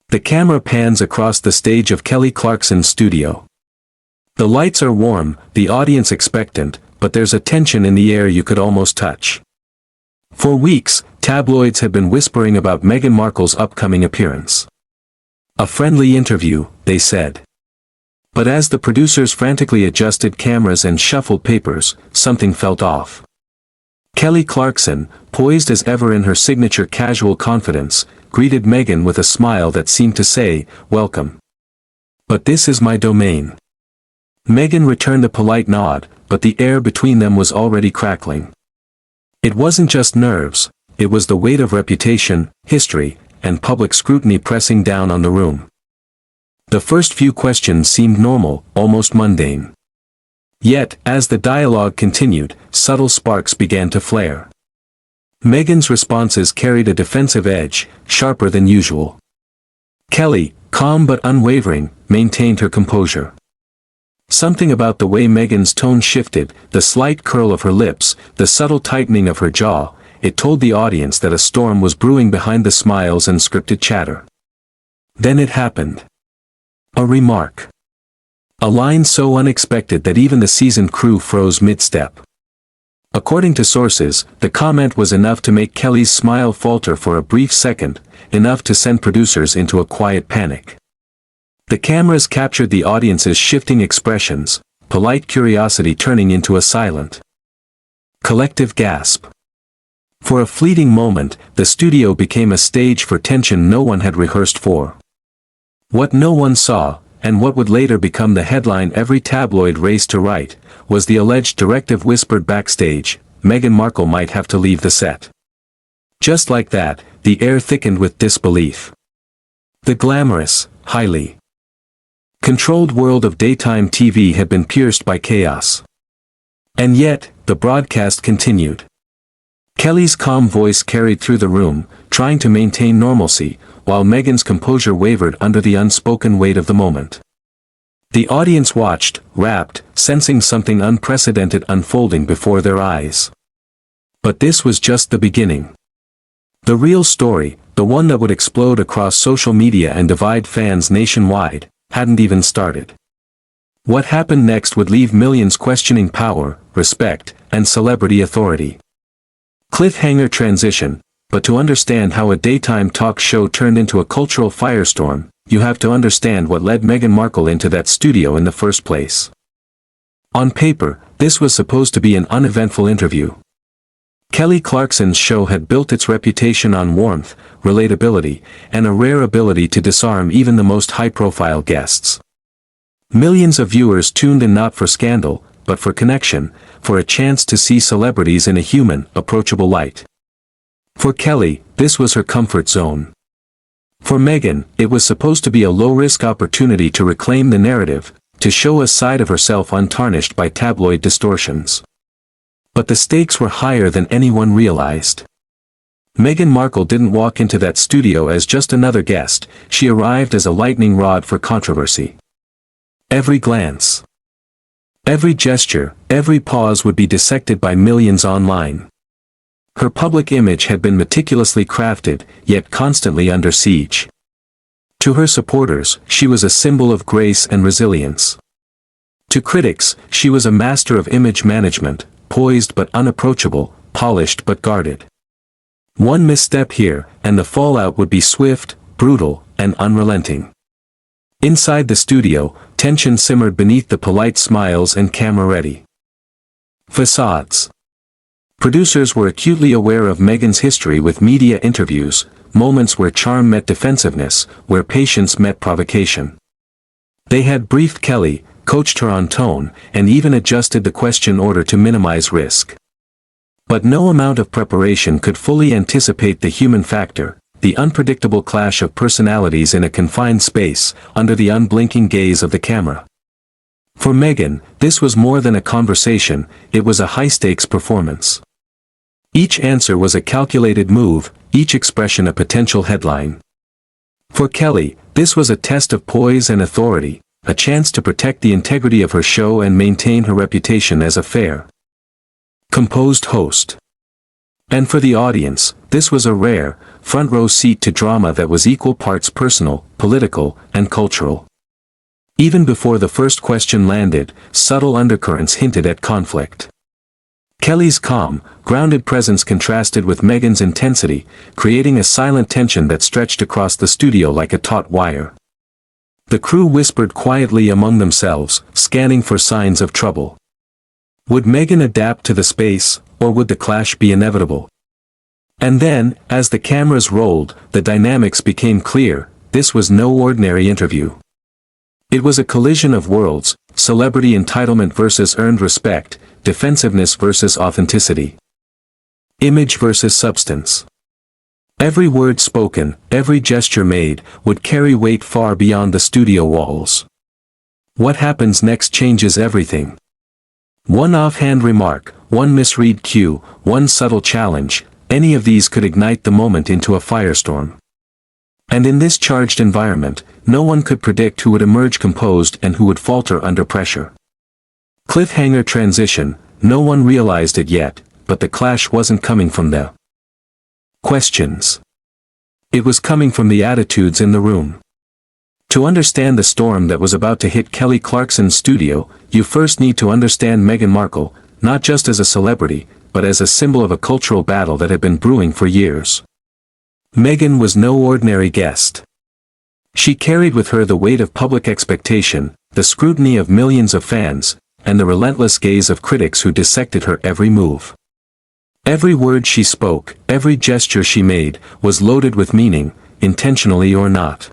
The camera pans across the stage of Kelly Clarkson's studio. The lights are warm, the audience expectant, but there's a tension in the air you could almost touch. For weeks, tabloids had been whispering about Meghan Markle's upcoming appearance. A friendly interview, they said. But as the producers frantically adjusted cameras and shuffled papers, something felt off. Kelly Clarkson, poised as ever in her signature casual confidence, greeted Meghan with a smile that seemed to say, "Welcome. But this is my domain." Meghan returned a polite nod, but the air between them was already crackling. It wasn't just nerves, it was the weight of reputation, history, and public scrutiny pressing down on the room. The first few questions seemed normal, almost mundane. Yet, as the dialogue continued, subtle sparks began to flare. Meghan's responses carried a defensive edge, sharper than usual. Kelly, calm but unwavering, maintained her composure. Something about the way Meghan's tone shifted, the slight curl of her lips, the subtle tightening of her jaw, it told the audience that a storm was brewing behind the smiles and scripted chatter. Then it happened. A remark. A line so unexpected that even the seasoned crew froze mid-step. According to sources, the comment was enough to make Kelly's smile falter for a brief second, enough to send producers into a quiet panic. The cameras captured the audience's shifting expressions, polite curiosity turning into a silent, collective gasp. For a fleeting moment, the studio became a stage for tension no one had rehearsed for. What no one saw, and what would later become the headline every tabloid raced to write, was the alleged directive whispered backstage, Meghan Markle might have to leave the set. Just like that, the air thickened with disbelief. The glamorous, highly controlled world of daytime TV had been pierced by chaos. And yet, the broadcast continued. Kelly's calm voice carried through the room, trying to maintain normalcy, while Meghan's composure wavered under the unspoken weight of the moment. The audience watched, rapt, sensing something unprecedented unfolding before their eyes. But this was just the beginning. The real story, the one that would explode across social media and divide fans nationwide, hadn't even started. What happened next would leave millions questioning power, respect, and celebrity authority. Cliffhanger transition. But to understand how a daytime talk show turned into a cultural firestorm, you have to understand what led Meghan Markle into that studio in the first place. On paper, this was supposed to be an uneventful interview. Kelly Clarkson's show had built its reputation on warmth, relatability, and a rare ability to disarm even the most high-profile guests. Millions of viewers tuned in not for scandal, but for connection, for a chance to see celebrities in a human, approachable light. For Kelly, this was her comfort zone. For Meghan, it was supposed to be a low-risk opportunity to reclaim the narrative, to show a side of herself untarnished by tabloid distortions. But the stakes were higher than anyone realized. Meghan Markle didn't walk into that studio as just another guest, she arrived as a lightning rod for controversy. Every glance, every gesture, every pause would be dissected by millions online. Her public image had been meticulously crafted, yet constantly under siege. To her supporters, she was a symbol of grace and resilience. To critics, she was a master of image management, poised but unapproachable, polished but guarded. One misstep here, and the fallout would be swift, brutal, and unrelenting. Inside the studio, tension simmered beneath the polite smiles and camera-ready facades. Producers were acutely aware of Meghan's history with media interviews, moments where charm met defensiveness, where patience met provocation. They had briefed Kelly, coached her on tone, and even adjusted the question order to minimize risk. But no amount of preparation could fully anticipate the human factor, the unpredictable clash of personalities in a confined space, under the unblinking gaze of the camera. For Meghan, this was more than a conversation, it was a high-stakes performance. Each answer was a calculated move, each expression a potential headline. For Kelly, this was a test of poise and authority, a chance to protect the integrity of her show and maintain her reputation as a fair, composed host. And for the audience, this was a rare, front-row seat to drama that was equal parts personal, political, and cultural. Even before the first question landed, subtle undercurrents hinted at conflict. Kelly's calm, grounded presence contrasted with Meghan's intensity, creating a silent tension that stretched across the studio like a taut wire. The crew whispered quietly among themselves, scanning for signs of trouble. Would Meghan adapt to the space, or would the clash be inevitable? And then, as the cameras rolled, the dynamics became clear. This was no ordinary interview. It was a collision of worlds, celebrity entitlement versus earned respect, defensiveness versus authenticity. Image versus substance. Every word spoken, every gesture made, would carry weight far beyond the studio walls. What happens next changes everything. One offhand remark, one misread cue, one subtle challenge, any of these could ignite the moment into a firestorm. And in this charged environment, no one could predict who would emerge composed and who would falter under pressure. Cliffhanger transition, no one realized it yet, but the clash wasn't coming from the questions. It was coming from the attitudes in the room. To understand the storm that was about to hit Kelly Clarkson's studio, you first need to understand Meghan Markle, not just as a celebrity, but as a symbol of a cultural battle that had been brewing for years. Meghan was no ordinary guest. She carried with her the weight of public expectation, the scrutiny of millions of fans, and the relentless gaze of critics who dissected her every move. Every word she spoke, every gesture she made, was loaded with meaning, intentionally or not.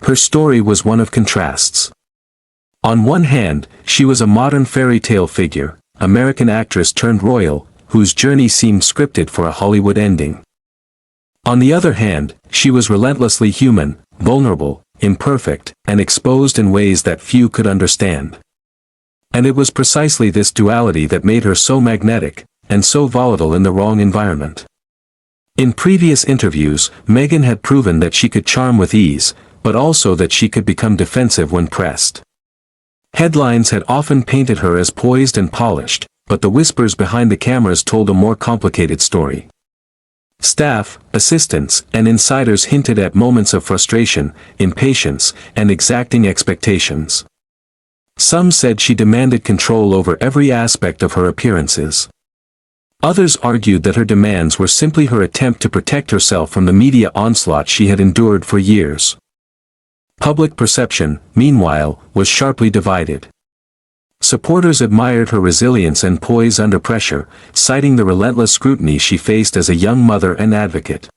Her story was one of contrasts. On one hand, she was a modern fairy tale figure, American actress turned royal, whose journey seemed scripted for a Hollywood ending. On the other hand, she was relentlessly human, vulnerable, imperfect, and exposed in ways that few could understand. And it was precisely this duality that made her so magnetic, and so volatile in the wrong environment. In previous interviews, Meghan had proven that she could charm with ease, but also that she could become defensive when pressed. Headlines had often painted her as poised and polished, but the whispers behind the cameras told a more complicated story. Staff, assistants, and insiders hinted at moments of frustration, impatience, and exacting expectations. Some said she demanded control over every aspect of her appearances. Others argued that her demands were simply her attempt to protect herself from the media onslaught she had endured for years. Public perception, meanwhile, was sharply divided. Supporters admired her resilience and poise under pressure, citing the relentless scrutiny she faced as a young mother and advocate.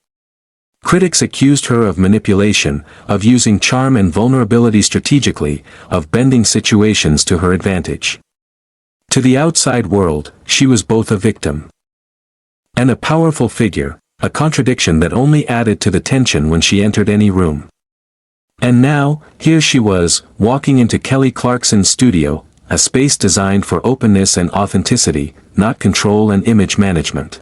Critics accused her of manipulation, of using charm and vulnerability strategically, of bending situations to her advantage. To the outside world, she was both a victim and a powerful figure, a contradiction that only added to the tension when she entered any room. And now, here she was, walking into Kelly Clarkson's studio, a space designed for openness and authenticity, not control and image management.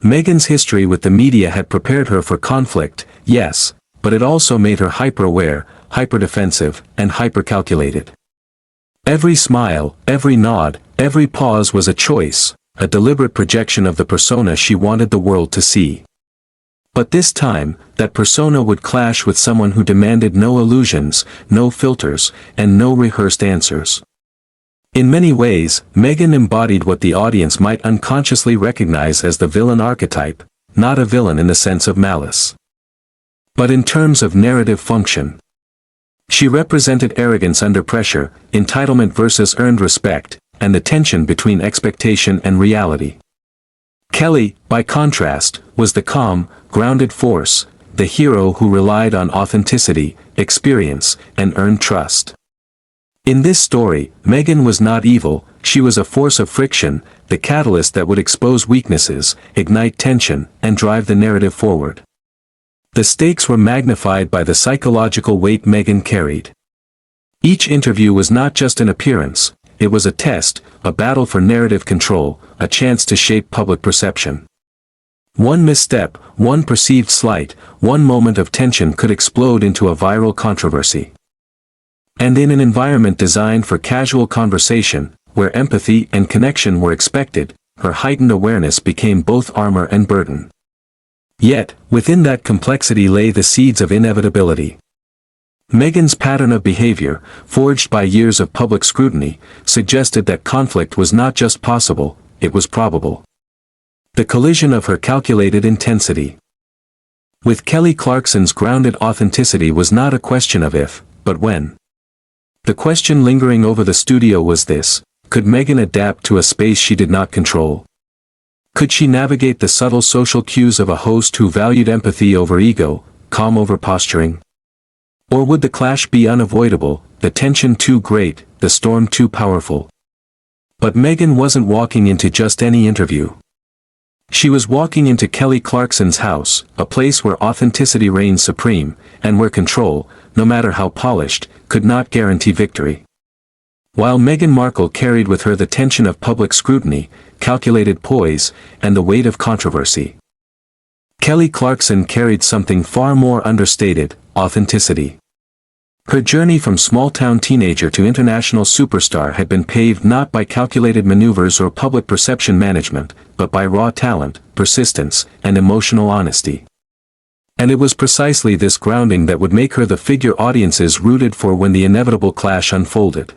Meghan's history with the media had prepared her for conflict, yes, but it also made her hyper-aware, hyper-defensive, and hyper-calculated. Every smile, every nod, every pause was a choice, a deliberate projection of the persona she wanted the world to see. But this time, that persona would clash with someone who demanded no illusions, no filters, and no rehearsed answers. In many ways, Meghan embodied what the audience might unconsciously recognize as the villain archetype, not a villain in the sense of malice, but in terms of narrative function. She represented arrogance under pressure, entitlement versus earned respect, and the tension between expectation and reality. Kelly, by contrast, was the calm, grounded force, the hero who relied on authenticity, experience, and earned trust. In this story, Meghan was not evil, she was a force of friction, the catalyst that would expose weaknesses, ignite tension, and drive the narrative forward. The stakes were magnified by the psychological weight Meghan carried. Each interview was not just an appearance, it was a test, a battle for narrative control, a chance to shape public perception. One misstep, one perceived slight, one moment of tension could explode into a viral controversy. And in an environment designed for casual conversation, where empathy and connection were expected, her heightened awareness became both armor and burden. Yet, within that complexity lay the seeds of inevitability. Meghan's pattern of behavior, forged by years of public scrutiny, suggested that conflict was not just possible, it was probable. The collision of her calculated intensity with Kelly Clarkson's grounded authenticity was not a question of if, but when. The question lingering over the studio was this: could Meghan adapt to a space she did not control? Could she navigate the subtle social cues of a host who valued empathy over ego, calm over posturing? Or would the clash be unavoidable, the tension too great, the storm too powerful? But Meghan wasn't walking into just any interview. She was walking into Kelly Clarkson's house, a place where authenticity reigned supreme, and where control, no matter how polished, could not guarantee victory. While Meghan Markle carried with her the tension of public scrutiny, calculated poise, and the weight of controversy, Kelly Clarkson carried something far more understated: authenticity. Her journey from small-town teenager to international superstar had been paved not by calculated maneuvers or public perception management, but by raw talent, persistence, and emotional honesty. And it was precisely this grounding that would make her the figure audiences rooted for when the inevitable clash unfolded.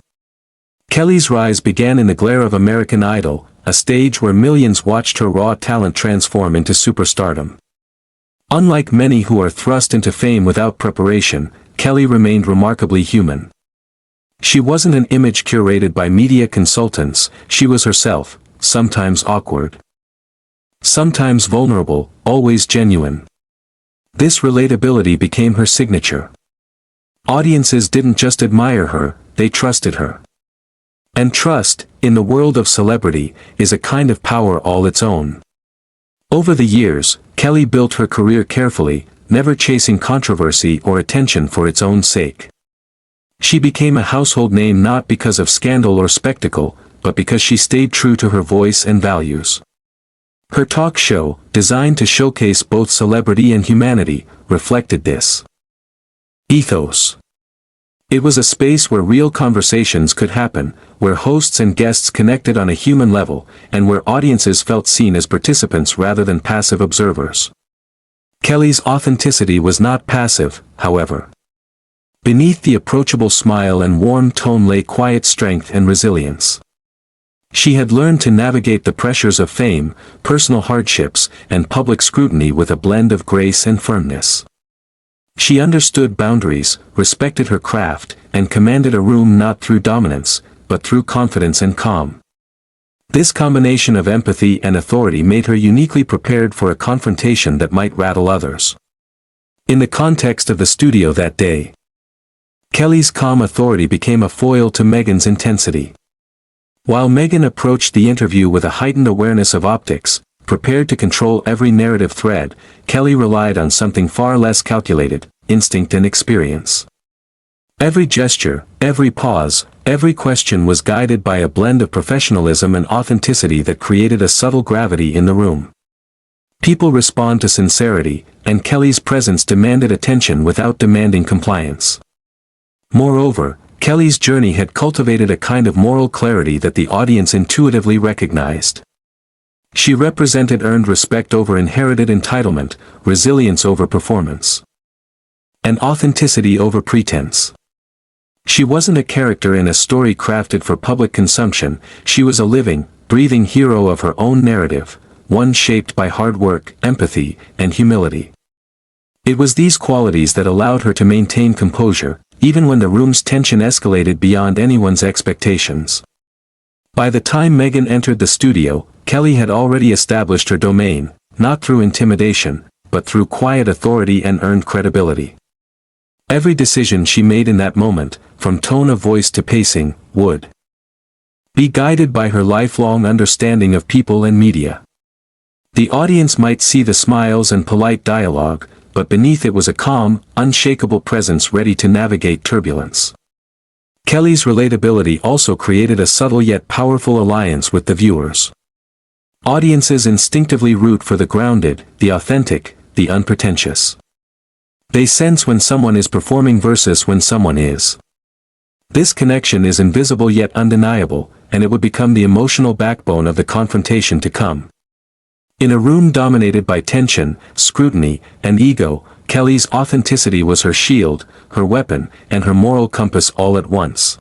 Kelly's rise began in the glare of American Idol, a stage where millions watched her raw talent transform into superstardom. Unlike many who are thrust into fame without preparation, Kelly remained remarkably human. She wasn't an image curated by media consultants, she was herself, sometimes awkward, sometimes vulnerable, always genuine. This relatability became her signature. Audiences didn't just admire her, they trusted her. And trust, in the world of celebrity, is a kind of power all its own. Over the years, Kelly built her career carefully, never chasing controversy or attention for its own sake. She became a household name not because of scandal or spectacle, but because she stayed true to her voice and values. Her talk show, designed to showcase both celebrity and humanity, reflected this ethos. It was a space where real conversations could happen, where hosts and guests connected on a human level, and where audiences felt seen as participants rather than passive observers. Kelly's authenticity was not passive, however. Beneath the approachable smile and warm tone lay quiet strength and resilience. She had learned to navigate the pressures of fame, personal hardships, and public scrutiny with a blend of grace and firmness. She understood boundaries, respected her craft, and commanded a room not through dominance, but through confidence and calm. This combination of empathy and authority made her uniquely prepared for a confrontation that might rattle others. In the context of the studio that day, Kelly's calm authority became a foil to Meghan's intensity. While Meghan approached the interview with a heightened awareness of optics, prepared to control every narrative thread, Kelly relied on something far less calculated: instinct and experience. Every gesture, every pause, every question was guided by a blend of professionalism and authenticity that created a subtle gravity in the room. People respond to sincerity, and Kelly's presence demanded attention without demanding compliance. Moreover, Kelly's journey had cultivated a kind of moral clarity that the audience intuitively recognized. She represented earned respect over inherited entitlement, resilience over performance, and authenticity over pretense. She wasn't a character in a story crafted for public consumption, she was a living, breathing hero of her own narrative, one shaped by hard work, empathy, and humility. It was these qualities that allowed her to maintain composure, even when the room's tension escalated beyond anyone's expectations. By the time Meghan entered the studio, Kelly had already established her domain, not through intimidation, but through quiet authority and earned credibility. Every decision she made in that moment, from tone of voice to pacing, would be guided by her lifelong understanding of people and media. The audience might see the smiles and polite dialogue, but beneath it was a calm, unshakable presence ready to navigate turbulence. Kelly's relatability also created a subtle yet powerful alliance with the viewers. Audiences instinctively root for the grounded, the authentic, the unpretentious. They sense when someone is performing versus when someone is. This connection is invisible yet undeniable, and it would become the emotional backbone of the confrontation to come. In a room dominated by tension, scrutiny, and ego, Kelly's authenticity was her shield, her weapon, and her moral compass all at once.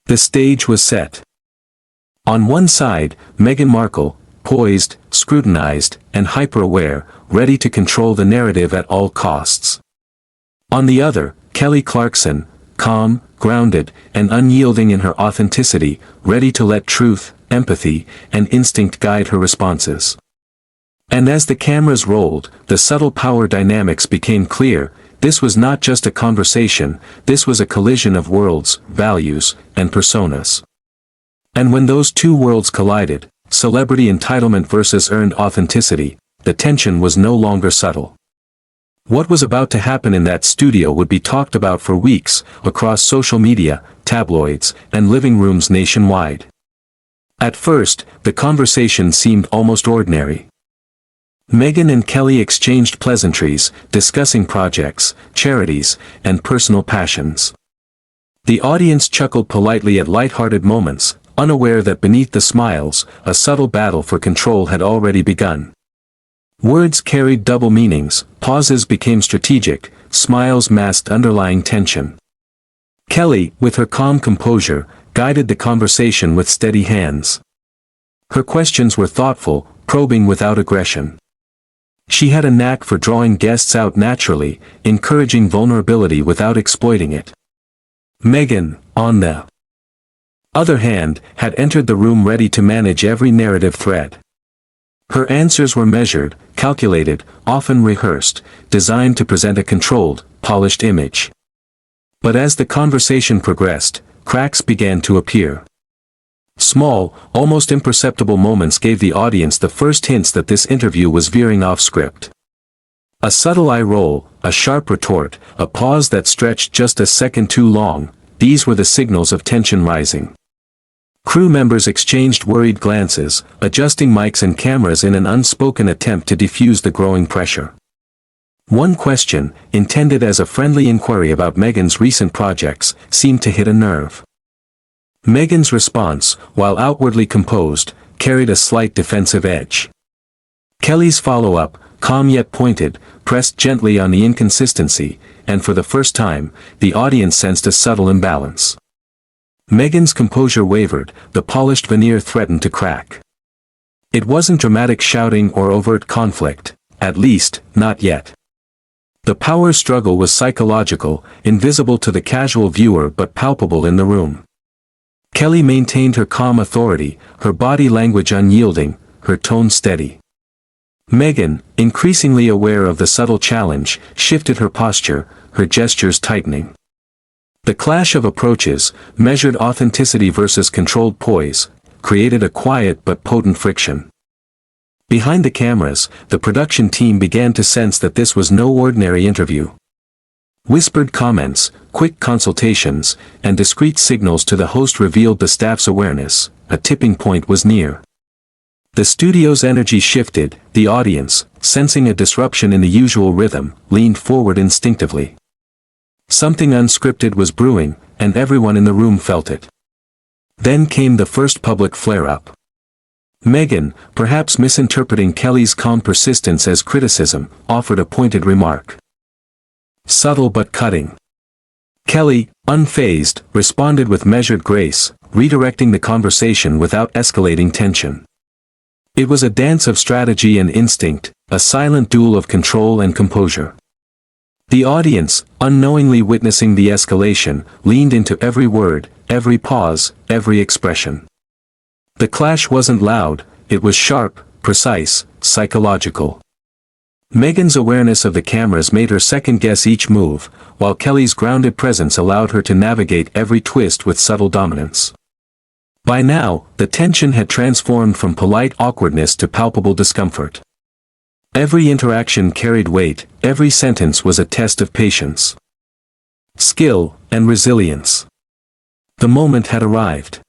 The stage was set. On one side, Meghan Markle, poised, scrutinized, and hyper-aware, ready to control the narrative at all costs. On the other, Kelly Clarkson, calm, grounded, and unyielding in her authenticity, ready to let truth, empathy, and instinct guide her responses. And as the cameras rolled, the subtle power dynamics became clear. This was not just a conversation, this was a collision of worlds, values, and personas. And when those two worlds collided, celebrity entitlement versus earned authenticity, the tension was no longer subtle. What was about to happen in that studio would be talked about for weeks, across social media, tabloids, and living rooms nationwide. At first, the conversation seemed almost ordinary. Meghan and Kelly exchanged pleasantries, discussing projects, charities, and personal passions. The audience chuckled politely at light-hearted moments, unaware that beneath the smiles, a subtle battle for control had already begun. Words carried double meanings, pauses became strategic, smiles masked underlying tension. Kelly, with her calm composure, guided the conversation with steady hands. Her questions were thoughtful, probing without aggression. She had a knack for drawing guests out naturally, encouraging vulnerability without exploiting it. Meghan, on the other hand, had entered the room ready to manage every narrative thread. Her answers were measured, calculated, often rehearsed, designed to present a controlled, polished image. But as the conversation progressed, cracks began to appear. Small, almost imperceptible moments gave the audience the first hints that this interview was veering off script. A subtle eye roll, a sharp retort, a pause that stretched just a second too long, these were the signals of tension rising. Crew members exchanged worried glances, adjusting mics and cameras in an unspoken attempt to defuse the growing pressure. One question, intended as a friendly inquiry about Meghan's recent projects, seemed to hit a nerve. Meghan's response, while outwardly composed, carried a slight defensive edge. Kelly's follow-up, calm yet pointed, pressed gently on the inconsistency, and for the first time, the audience sensed a subtle imbalance. Meghan's composure wavered, the polished veneer threatened to crack. It wasn't dramatic shouting or overt conflict, at least, not yet. The power struggle was psychological, invisible to the casual viewer but palpable in the room. Kelly maintained her calm authority, her body language unyielding, her tone steady. Meghan, increasingly aware of the subtle challenge, shifted her posture, her gestures tightening. The clash of approaches, measured authenticity versus controlled poise, created a quiet but potent friction. Behind the cameras, the production team began to sense that this was no ordinary interview. Whispered comments, quick consultations, and discreet signals to the host revealed the staff's awareness. A tipping point was near. The studio's energy shifted, the audience, sensing a disruption in the usual rhythm, leaned forward instinctively. Something unscripted was brewing, and everyone in the room felt it. Then came the first public flare-up. Meghan, perhaps misinterpreting Kelly's calm persistence as criticism, offered a pointed remark. Subtle but cutting. Kelly, unfazed, responded with measured grace, redirecting the conversation without escalating tension. It was a dance of strategy and instinct, a silent duel of control and composure. The audience, unknowingly witnessing the escalation, leaned into every word, every pause, every expression. The clash wasn't loud, it was sharp, precise, psychological. Meghan's awareness of the cameras made her second-guess each move, while Kelly's grounded presence allowed her to navigate every twist with subtle dominance. By now, the tension had transformed from polite awkwardness to palpable discomfort. Every interaction carried weight, every sentence was a test of patience, skill, and resilience. The moment had arrived.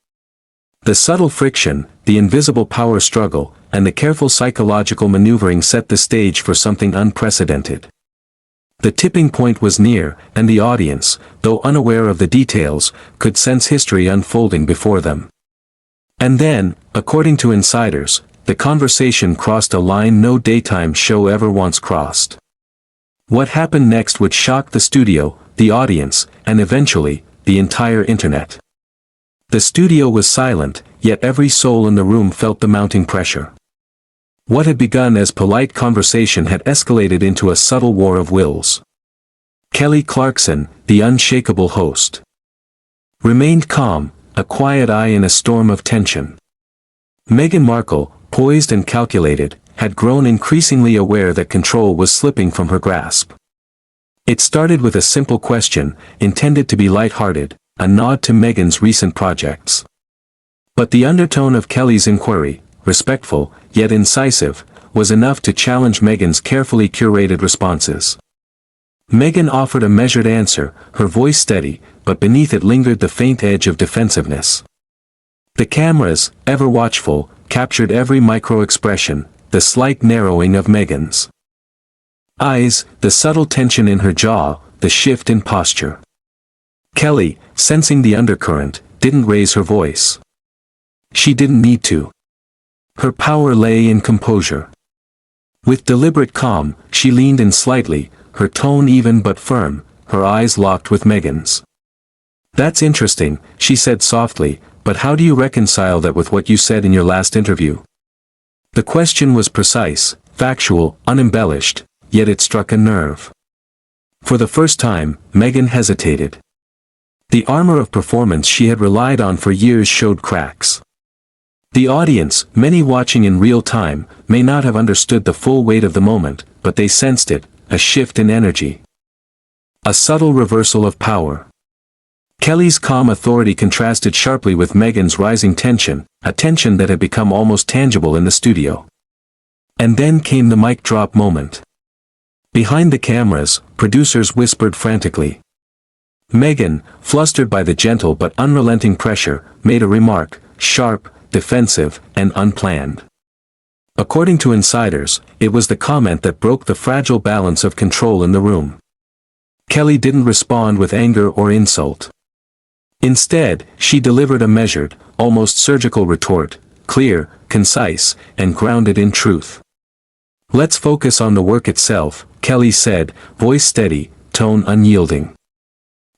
The subtle friction, the invisible power struggle, and the careful psychological maneuvering set the stage for something unprecedented. The tipping point was near, and the audience, though unaware of the details, could sense history unfolding before them. And then, according to insiders, the conversation crossed a line no daytime show ever once crossed. What happened next would shock the studio, the audience, and eventually, the entire internet. The studio was silent, yet every soul in the room felt the mounting pressure. What had begun as polite conversation had escalated into a subtle war of wills. Kelly Clarkson, the unshakable host, remained calm, a quiet eye in a storm of tension. Meghan Markle, poised and calculated, had grown increasingly aware that control was slipping from her grasp. It started with a simple question, intended to be light-hearted, a nod to Meghan's recent projects. But the undertone of Kelly's inquiry, respectful, yet incisive, was enough to challenge Meghan's carefully curated responses. Meghan offered a measured answer, her voice steady, but beneath it lingered the faint edge of defensiveness. The cameras, ever watchful, captured every micro-expression, the slight narrowing of Meghan's eyes, the subtle tension in her jaw, the shift in posture. Kelly, sensing the undercurrent, didn't raise her voice. She didn't need to. Her power lay in composure. With deliberate calm, she leaned in slightly, her tone even but firm, her eyes locked with Meghan's. "That's interesting," she said softly, "but how do you reconcile that with what you said in your last interview?" The question was precise, factual, unembellished, yet it struck a nerve. For the first time, Meghan hesitated. The armor of performance she had relied on for years showed cracks. The audience, many watching in real time, may not have understood the full weight of the moment, but they sensed it, a shift in energy. A subtle reversal of power. Kelly's calm authority contrasted sharply with Meghan's rising tension, a tension that had become almost tangible in the studio. And then came the mic drop moment. Behind the cameras, producers whispered frantically. Meghan, flustered by the gentle but unrelenting pressure, made a remark, sharp, defensive, and unplanned. According to insiders, it was the comment that broke the fragile balance of control in the room. Kelly didn't respond with anger or insult. Instead, she delivered a measured, almost surgical retort, clear, concise, and grounded in truth. "Let's focus on the work itself," Kelly said, voice steady, tone unyielding.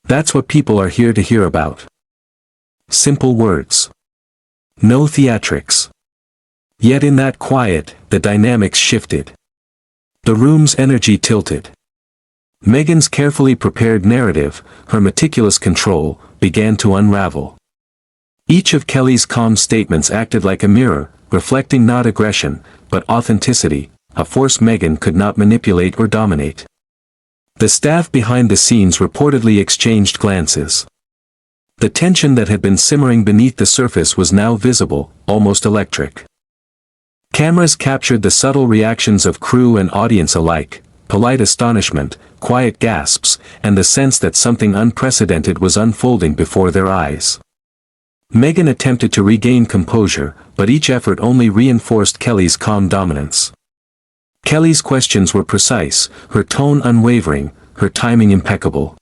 "That's what people are here to hear about." Simple words. No theatrics. Yet in that quiet, the dynamics shifted. The room's energy tilted. Meghan's carefully prepared narrative, her meticulous control, began to unravel. Each of Kelly's calm statements acted like a mirror, reflecting not aggression, but authenticity, a force Meghan could not manipulate or dominate. The staff behind the scenes reportedly exchanged glances. The tension that had been simmering beneath the surface was now visible, almost electric. Cameras captured the subtle reactions of crew and audience alike, polite astonishment, quiet gasps, and the sense that something unprecedented was unfolding before their eyes. Meghan attempted to regain composure, but each effort only reinforced Kelly's calm dominance. Kelly's questions were precise, her tone unwavering, her timing impeccable.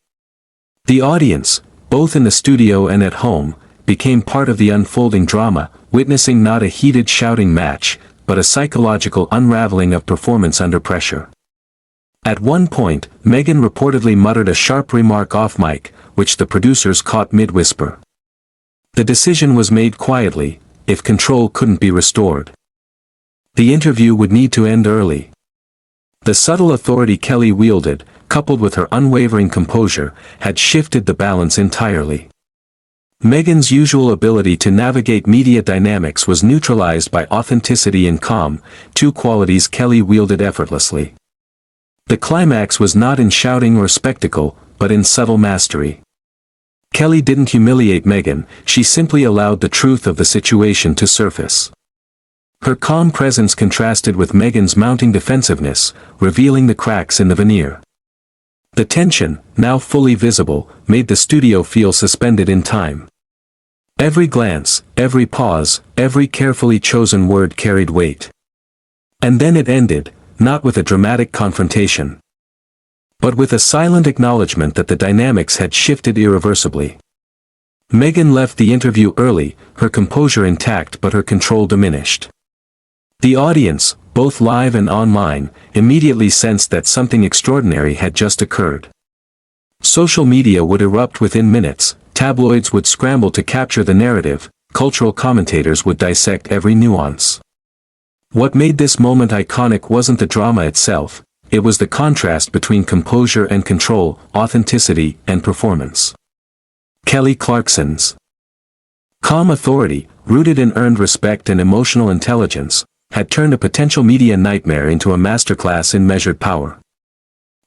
The audience, both in the studio and at home, became part of the unfolding drama, witnessing not a heated shouting match, but a psychological unraveling of performance under pressure. At one point, Meghan reportedly muttered a sharp remark off mic, which the producers caught mid-whisper. The decision was made quietly, if control couldn't be restored. The interview would need to end early. The subtle authority Kelly wielded, coupled with her unwavering composure, had shifted the balance entirely. Meghan's usual ability to navigate media dynamics was neutralized by authenticity and calm, two qualities Kelly wielded effortlessly. The climax was not in shouting or spectacle, but in subtle mastery. Kelly didn't humiliate Meghan, she simply allowed the truth of the situation to surface. Her calm presence contrasted with Meghan's mounting defensiveness, revealing the cracks in the veneer. The tension, now fully visible, made the studio feel suspended in time. Every glance, every pause, every carefully chosen word carried weight. And then it ended, not with a dramatic confrontation, but with a silent acknowledgement that the dynamics had shifted irreversibly. Meghan left the interview early, her composure intact but her control diminished. The audience, both live and online, immediately sensed that something extraordinary had just occurred. Social media would erupt within minutes, tabloids would scramble to capture the narrative, cultural commentators would dissect every nuance. What made this moment iconic wasn't the drama itself, it was the contrast between composure and control, authenticity and performance. Kelly Clarkson's calm authority, rooted in earned respect and emotional intelligence, had turned a potential media nightmare into a masterclass in measured power.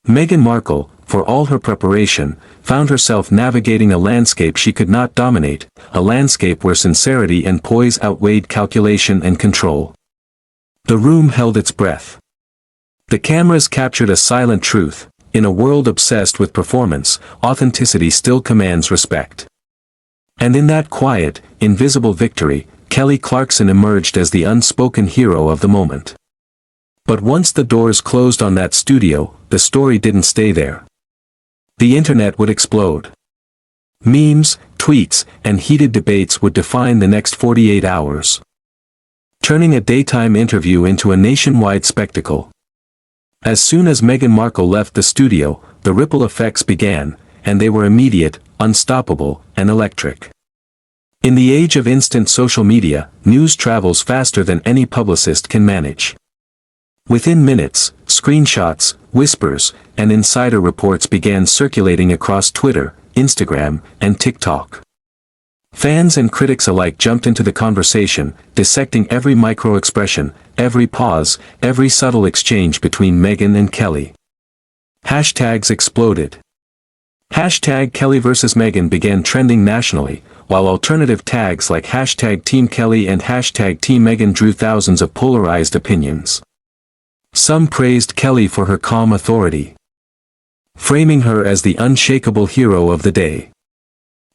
Meghan Markle, for all her preparation, found herself navigating a landscape she could not dominate, a landscape where sincerity and poise outweighed calculation and control. The room held its breath. The cameras captured a silent truth: in a world obsessed with performance, authenticity still commands respect. And in that quiet, invisible victory, Kelly Clarkson emerged as the unspoken hero of the moment. But once the doors closed on that studio, the story didn't stay there. The internet would explode. Memes, tweets, and heated debates would define the next 48 hours, turning a daytime interview into a nationwide spectacle. As soon as Meghan Markle left the studio, the ripple effects began, and they were immediate, unstoppable, and electric. In the age of instant social media, news travels faster than any publicist can manage. Within minutes, screenshots, whispers, and insider reports began circulating across Twitter, Instagram, and TikTok. Fans and critics alike jumped into the conversation, dissecting every micro-expression, every pause, every subtle exchange between Meghan and Kelly. Hashtags exploded. Hashtag Kelly vs. Meghan began trending nationally, while alternative tags like hashtag Team Kelly and hashtag Team Meghan drew thousands of polarized opinions. Some praised Kelly for her calm authority, framing her as the unshakable hero of the day.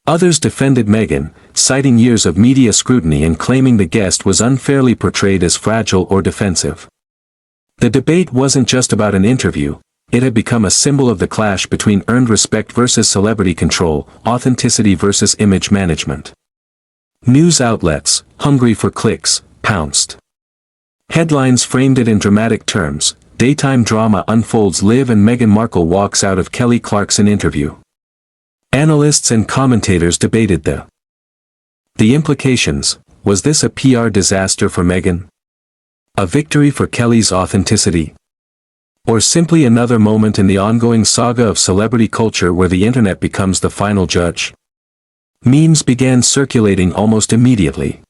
Others defended Meghan, citing years of media scrutiny and claiming the guest was unfairly portrayed as fragile or defensive. The debate wasn't just about an interview, it had become a symbol of the clash between earned respect versus celebrity control, authenticity versus image management. News outlets, hungry for clicks, pounced. Headlines framed it in dramatic terms: daytime drama unfolds, Liv and Meghan Markle walks out of Kelly Clarkson interview. Analysts and commentators debated the implications. Was this a PR disaster for Meghan? A victory for Kelly's authenticity? Or simply another moment in the ongoing saga of celebrity culture where the internet becomes the final judge? Memes began circulating almost immediately.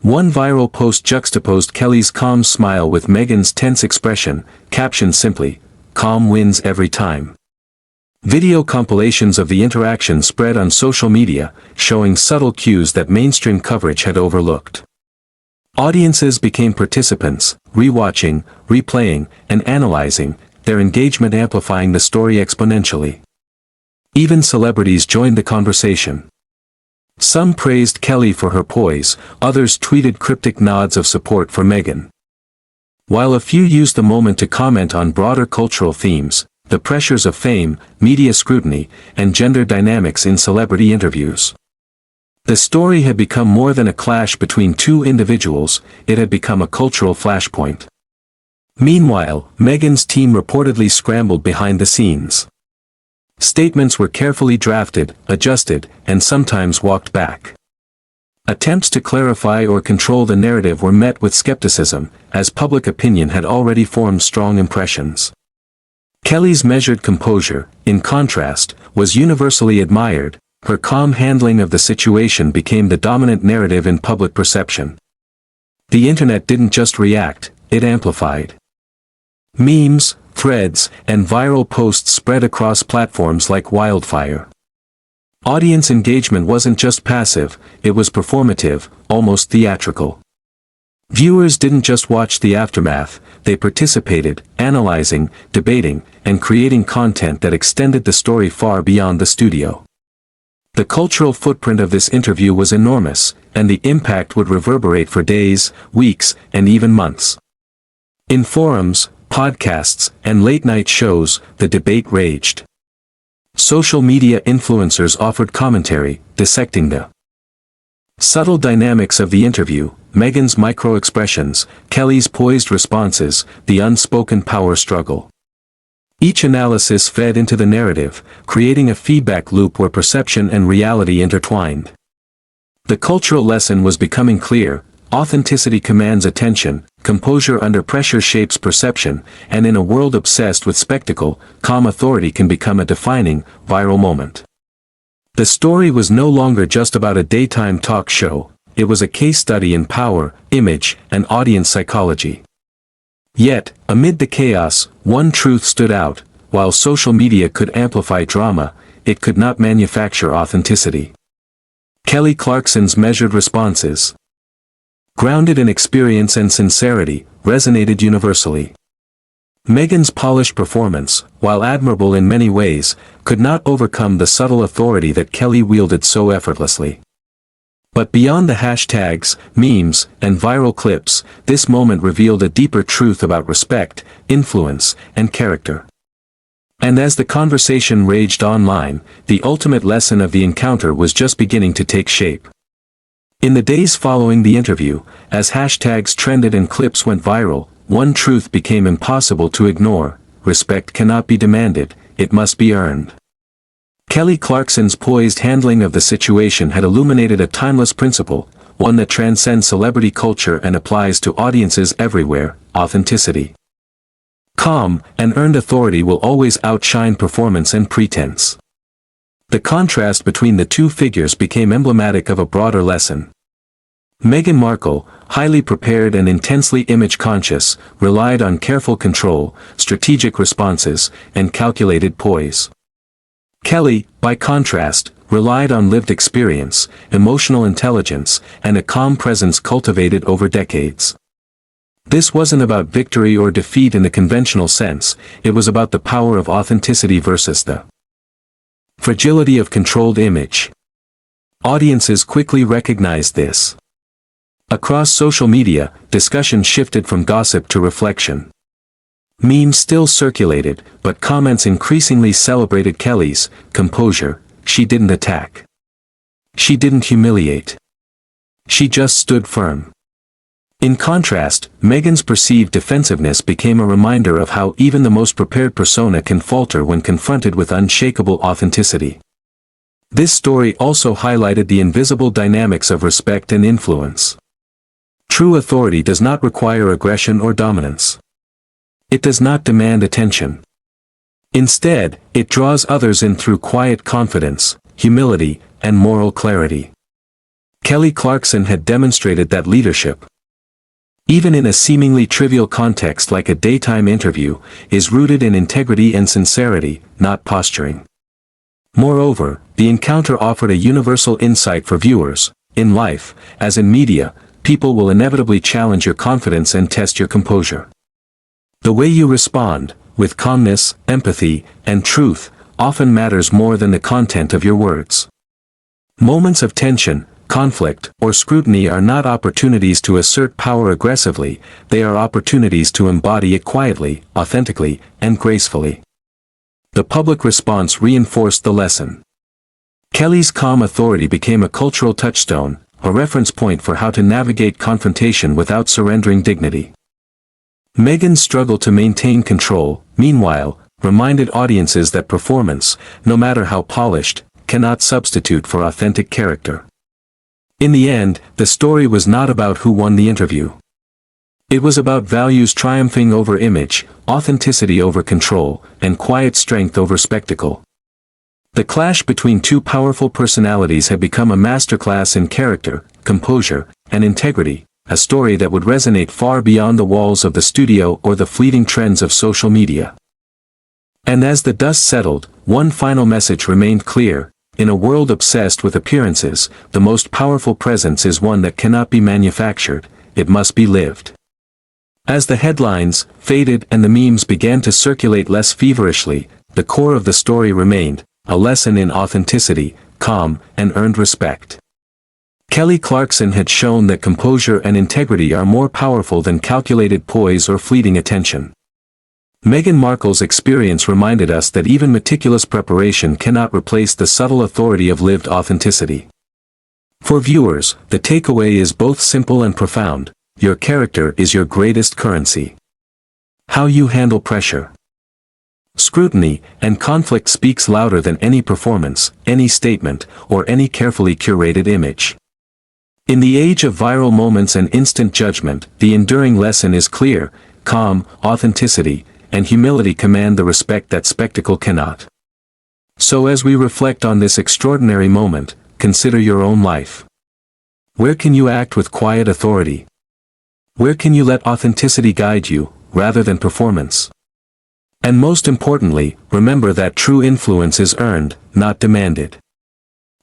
One viral post juxtaposed Kelly's calm smile with Meghan's tense expression, captioned simply, "Calm wins every time." Video compilations of the interaction spread on social media, showing subtle cues that mainstream coverage had overlooked. Audiences became participants, rewatching, replaying, and analyzing, their engagement amplifying the story exponentially. Even celebrities joined the conversation. Some praised Kelly for her poise, others tweeted cryptic nods of support for Meghan. While a few used the moment to comment on broader cultural themes, the pressures of fame, media scrutiny, and gender dynamics in celebrity interviews. The story had become more than a clash between two individuals, it had become a cultural flashpoint. Meanwhile, Meghan's team reportedly scrambled behind the scenes. Statements were carefully drafted, adjusted, and sometimes walked back. Attempts to clarify or control the narrative were met with skepticism, as public opinion had already formed strong impressions. Kelly's measured composure, in contrast, was universally admired. Her calm handling of the situation became the dominant narrative in public perception. The internet didn't just react, it amplified. Memes, threads, and viral posts spread across platforms like wildfire. Audience engagement wasn't just passive, it was performative, almost theatrical. Viewers didn't just watch the aftermath, they participated, analyzing, debating, and creating content that extended the story far beyond the studio. The cultural footprint of this interview was enormous, and the impact would reverberate for days, weeks, and even months. In forums, podcasts, and late-night shows, the debate raged. Social media influencers offered commentary, dissecting the subtle dynamics of the interview, Meghan's micro-expressions, Kelly's poised responses, the unspoken power struggle. Each analysis fed into the narrative, creating a feedback loop where perception and reality intertwined. The cultural lesson was becoming clear: authenticity commands attention, composure under pressure shapes perception, and in a world obsessed with spectacle, calm authority can become a defining, viral moment. The story was no longer just about a daytime talk show, it was a case study in power, image, and audience psychology. Yet, amid the chaos, one truth stood out: while social media could amplify drama, it could not manufacture authenticity. Kelly Clarkson's measured responses, grounded in experience and sincerity, resonated universally. Meghan's polished performance, while admirable in many ways, could not overcome the subtle authority that Kelly wielded so effortlessly. But beyond the hashtags, memes, and viral clips, this moment revealed a deeper truth about respect, influence, and character. And as the conversation raged online, the ultimate lesson of the encounter was just beginning to take shape. In the days following the interview, as hashtags trended and clips went viral, one truth became impossible to ignore: respect cannot be demanded, it must be earned. Kelly Clarkson's poised handling of the situation had illuminated a timeless principle, one that transcends celebrity culture and applies to audiences everywhere: authenticity. Calm and earned authority will always outshine performance and pretense. The contrast between the two figures became emblematic of a broader lesson. Meghan Markle, highly prepared and intensely image-conscious, relied on careful control, strategic responses, and calculated poise. Kelly, by contrast, relied on lived experience, emotional intelligence, and a calm presence cultivated over decades. This wasn't about victory or defeat in the conventional sense, it was about the power of authenticity versus the fragility of controlled image. Audiences quickly recognized this. Across social media, discussion shifted from gossip to reflection. Memes still circulated, but comments increasingly celebrated Kelly's composure. She didn't attack. She didn't humiliate. She just stood firm. In contrast, Meghan's perceived defensiveness became a reminder of how even the most prepared persona can falter when confronted with unshakable authenticity. This story also highlighted the invisible dynamics of respect and influence. True authority does not require aggression or dominance. It does not demand attention. Instead, it draws others in through quiet confidence, humility, and moral clarity. Kelly Clarkson had demonstrated that leadership, even in a seemingly trivial context like a daytime interview, is rooted in integrity and sincerity, not posturing. Moreover, the encounter offered a universal insight for viewers: in life, as in media, people will inevitably challenge your confidence and test your composure. The way you respond, with calmness, empathy, and truth, often matters more than the content of your words. Moments of tension, conflict, or scrutiny are not opportunities to assert power aggressively, they are opportunities to embody it quietly, authentically, and gracefully. The public response reinforced the lesson. Kelly's calm authority became a cultural touchstone, a reference point for how to navigate confrontation without surrendering dignity. Meghan's struggle to maintain control, meanwhile, reminded audiences that performance, no matter how polished, cannot substitute for authentic character. In the end, the story was not about who won the interview. It was about values triumphing over image, authenticity over control, and quiet strength over spectacle. The clash between two powerful personalities had become a masterclass in character, composure, and integrity, a story that would resonate far beyond the walls of the studio or the fleeting trends of social media. And as the dust settled, one final message remained clear: in a world obsessed with appearances, the most powerful presence is one that cannot be manufactured, it must be lived. As the headlines faded and the memes began to circulate less feverishly, the core of the story remained: a lesson in authenticity, calm, and earned respect. Kelly Clarkson had shown that composure and integrity are more powerful than calculated poise or fleeting attention. Meghan Markle's experience reminded us that even meticulous preparation cannot replace the subtle authority of lived authenticity. For viewers, the takeaway is both simple and profound: your character is your greatest currency. How you handle pressure, scrutiny, and conflict speaks louder than any performance, any statement, or any carefully curated image. In the age of viral moments and instant judgment, the enduring lesson is clear: calm, authenticity, and humility command the respect that spectacle cannot. So as we reflect on this extraordinary moment, consider your own life. Where can you act with quiet authority? Where can you let authenticity guide you, rather than performance? And most importantly, remember that true influence is earned, not demanded.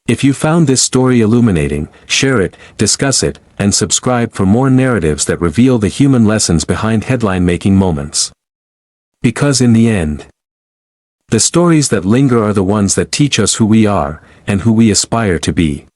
If you found this story illuminating, share it, discuss it, and subscribe for more narratives that reveal the human lessons behind headline-making moments. Because in the end, the stories that linger are the ones that teach us who we are, and who we aspire to be.